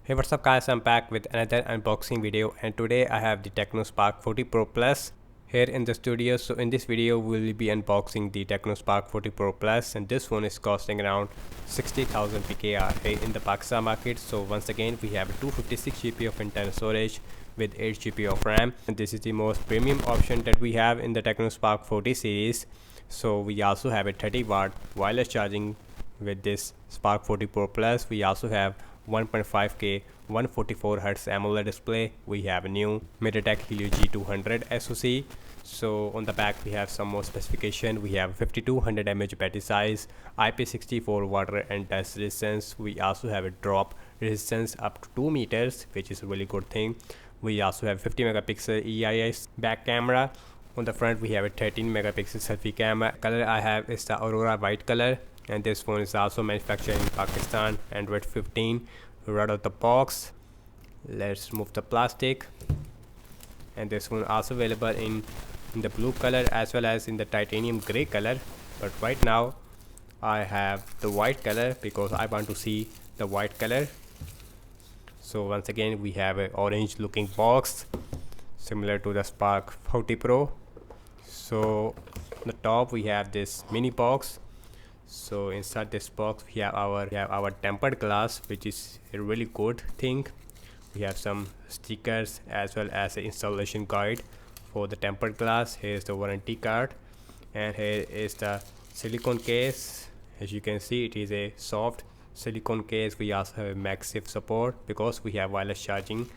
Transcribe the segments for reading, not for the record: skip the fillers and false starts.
Hey, what's up guys, I'm back with another unboxing video, and today I have the Tecno Spark 40 Pro Plus here in the studio. So in this video we'll be unboxing the Tecno Spark 40 Pro Plus, and this one is costing around 60,000 PKR here in the Pakistan market. So once again we have a 256 GB of internal storage with 8 GB of RAM, and this is the most premium option that we have in the Tecno Spark 40 series. So we also have a 30-watt wireless charging with this Spark 40 Pro Plus. We also have 1.5K 144Hz AMOLED display. We have a new MediaTek Helio G200 SoC. So on the back we have some more specification. We have 5200 mAh battery size, IP64 water and dust resistance. We also have a drop resistance up to 2 meters, which is a really good thing. We also have 50 megapixel EIS back camera. On the front we have a 13 megapixel selfie camera. Color I have is the Aurora white color, and this phone is also manufactured in Pakistan. Android 15 right out of the box. Let's remove the plastic, and this one also available in the blue color as well as in the titanium gray color, but right now I have the white color because I want to see the white color. So once again we have a orange looking box similar to the Spark 40 Pro. So on the top we have this mini box. So inside this box we have our tempered glass, which is a really good thing. We have some stickers as well as an installation guide for the tempered glass. Here is the warranty card, and here is the silicone case. As you can see, it is a soft silicone case. We also have a MagSafe support because we have wireless charging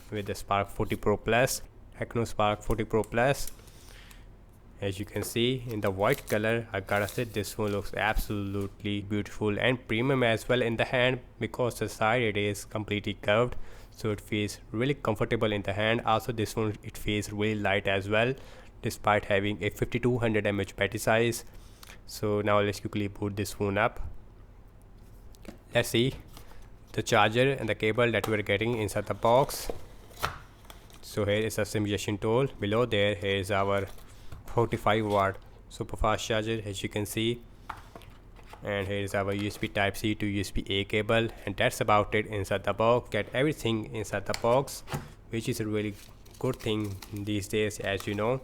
with the Spark 40 Pro Plus, Tecno Spark 40 Pro Plus. As you can see in the white color, I gotta say this one looks absolutely beautiful and premium as well in the hand, because the side it is completely curved, so it feels really comfortable in the hand. Also this one, it feels really light as well despite having a 5200 mAh battery size. So now let's quickly boot this phone up. Let's see the charger and the cable that we're getting inside the box. So here is a simulation tool. Below there, here is our 45-watt super fast charger, as you can see, and here is our USB type C to USB A cable, and that's about it inside the box. Get everything inside the box, which is a really good thing these days, as you know.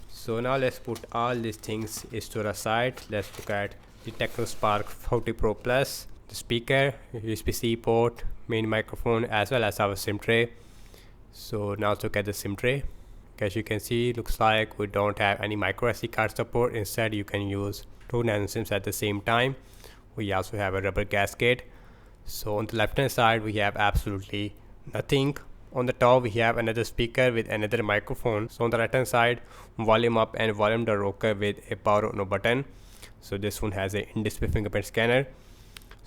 So now let's put all these things to the side. Let's look at the Tecno Spark 40 Pro Plus, the speaker, USB-C port, main microphone, as well as our SIM tray. So now let's look at the SIM tray. As you can see, looks like we don't have any micro SD card support. Instead you can use 2 nano SIMs at the same time. We also have a rubber gasket. So on the left hand side we have absolutely nothing. On the top we have another speaker with another microphone. So on the right hand side, volume up and volume down rocker with a power on button. So this one has a in-display fingerprint scanner.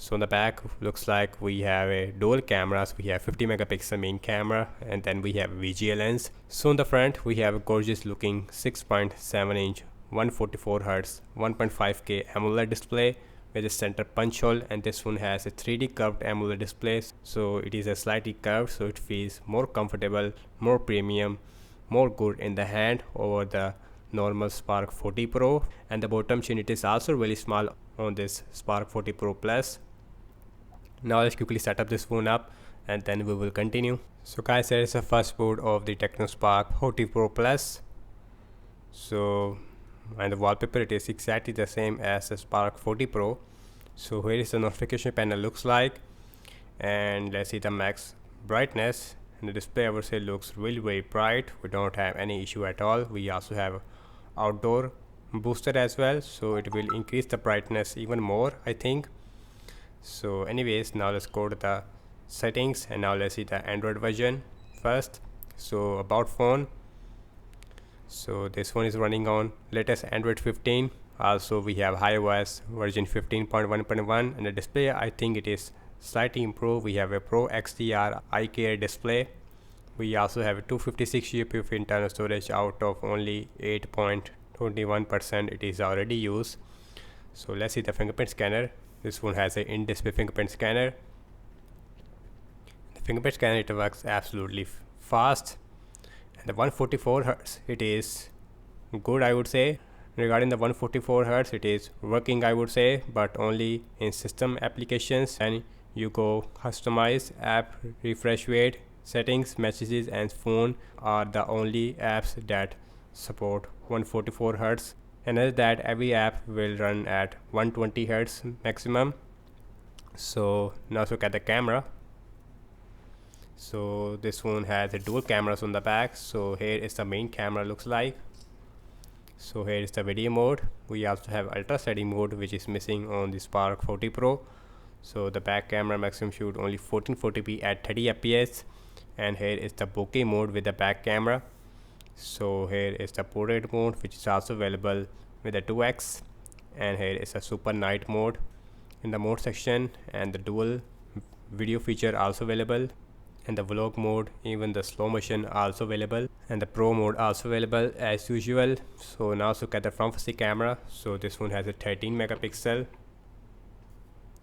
So on the back looks like we have a dual cameras. We have 50 megapixel main camera, and then we have a VGA lens. So on the front we have a gorgeous looking 6.7 inch 144Hz 1.5K AMOLED display with a center punch hole, and this one has a 3D curved AMOLED display. So it is a slightly curved, so it feels more comfortable, more premium, more good in the hand over the normal Spark 40 Pro. And the bottom chin, it is also really small on this Spark 40 Pro Plus. Now let's quickly set up this phone up and then we will continue. So guys, here is the first boot of the Tecno Spark 40 Pro Plus. So, and the wallpaper, it is exactly the same as the Spark 40 Pro. So here is the notification panel looks like, and let's see the max brightness. And the display, I would say, looks really very bright. We don't have any issue at all. We also have outdoor booster as well, so it will increase the brightness even more, I think. So anyways, now let's go to the settings, and now let's see the Android version first. So about phone, so this one is running on latest Android 15. Also we have iOS version 15.1.1, and the display, I think it is slightly improved. We have a Pro XDR eye care display. We also have a 256 GB of internal storage out of only 8.21% it is already used. So let's see the fingerprint scanner. This one has an in-display fingerprint scanner. The fingerprint scanner, it works absolutely fast, and the 144 Hz, it is good, I would say. Regarding the 144 Hz, it is working, I would say, but only in system applications, and you go customize app, refresh rate, settings, messages and phone are the only apps that support 144 Hz. And as that every app will run at 120 Hz maximum. So now look at the camera. So this phone has a dual cameras on the back. So here is the main camera looks like. So here is the video mode. We also have ultra steady mode, which is missing on the Spark 40 Pro. So the back camera maximum shoot only 1440p at 30 fps. And here is the bokeh mode with the back camera. So here is the portrait mode, which is also available with a 2x. And here is a super night mode in the mode section, and the dual video feature also available, and the vlog mode, even the slow motion also available, and the pro mode also available as usual. So now look at the front facing camera. So this phone has a 13 megapixel.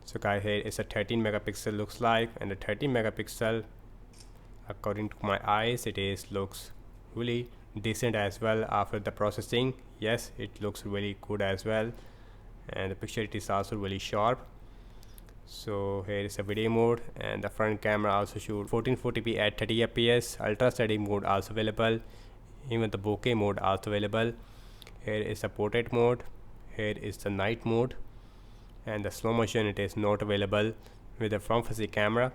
So guys, here is a 13 megapixel looks like, and the 13 megapixel, according to my eyes, it is looks really decent as well after the processing. Yes, it looks really good as well, and the picture it is also really sharp. So here is a video mode, and the front camera also shoot 1440p at 30 fps. Ultra steady mode also available, even the bokeh mode also available. Here is the portrait mode, here is the night mode, and the slow motion it is not available with the front facing camera.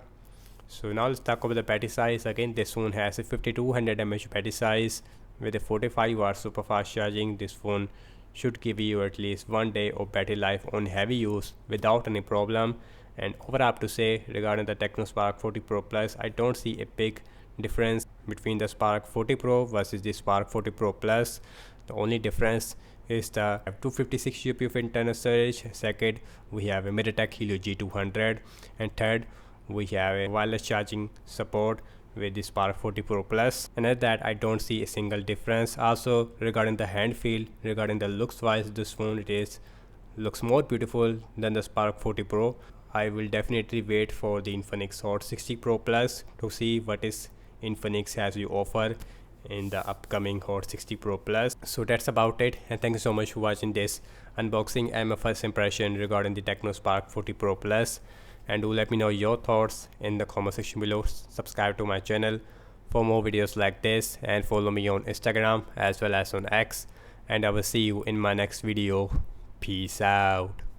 So now let's talk about the battery size. Again, this phone has a 5200 mAh battery size with a 45 watt super fast charging. This phone should give you at least 1 day of battery life on heavy use without any problem. And overall, I have to say regarding the Tecno Spark 40 Pro Plus, I don't see a big difference between the Spark 40 Pro versus the Spark 40 Pro Plus. The only difference is the 256 GB of internal storage. Second, we have a MediaTek Helio G200, and third, we have a wireless charging support with the Spark 40 Pro Plus. And at that, I don't see a single difference. Also, regarding the hand feel, regarding the looks wise, this phone looks more beautiful than the Spark 40 Pro. I will definitely wait for the Infinix Hot 60 Pro Plus to see what is Infinix has to offer in the upcoming Hot 60 Pro Plus. So that's about it, and thank you so much for watching this unboxing and my first impression regarding the Tecno Spark 40 Pro Plus. And do let me know your thoughts in the comment section below. Subscribe to my channel for more videos like this, and follow me on Instagram as well as on X, and I will see you in my next video. Peace out.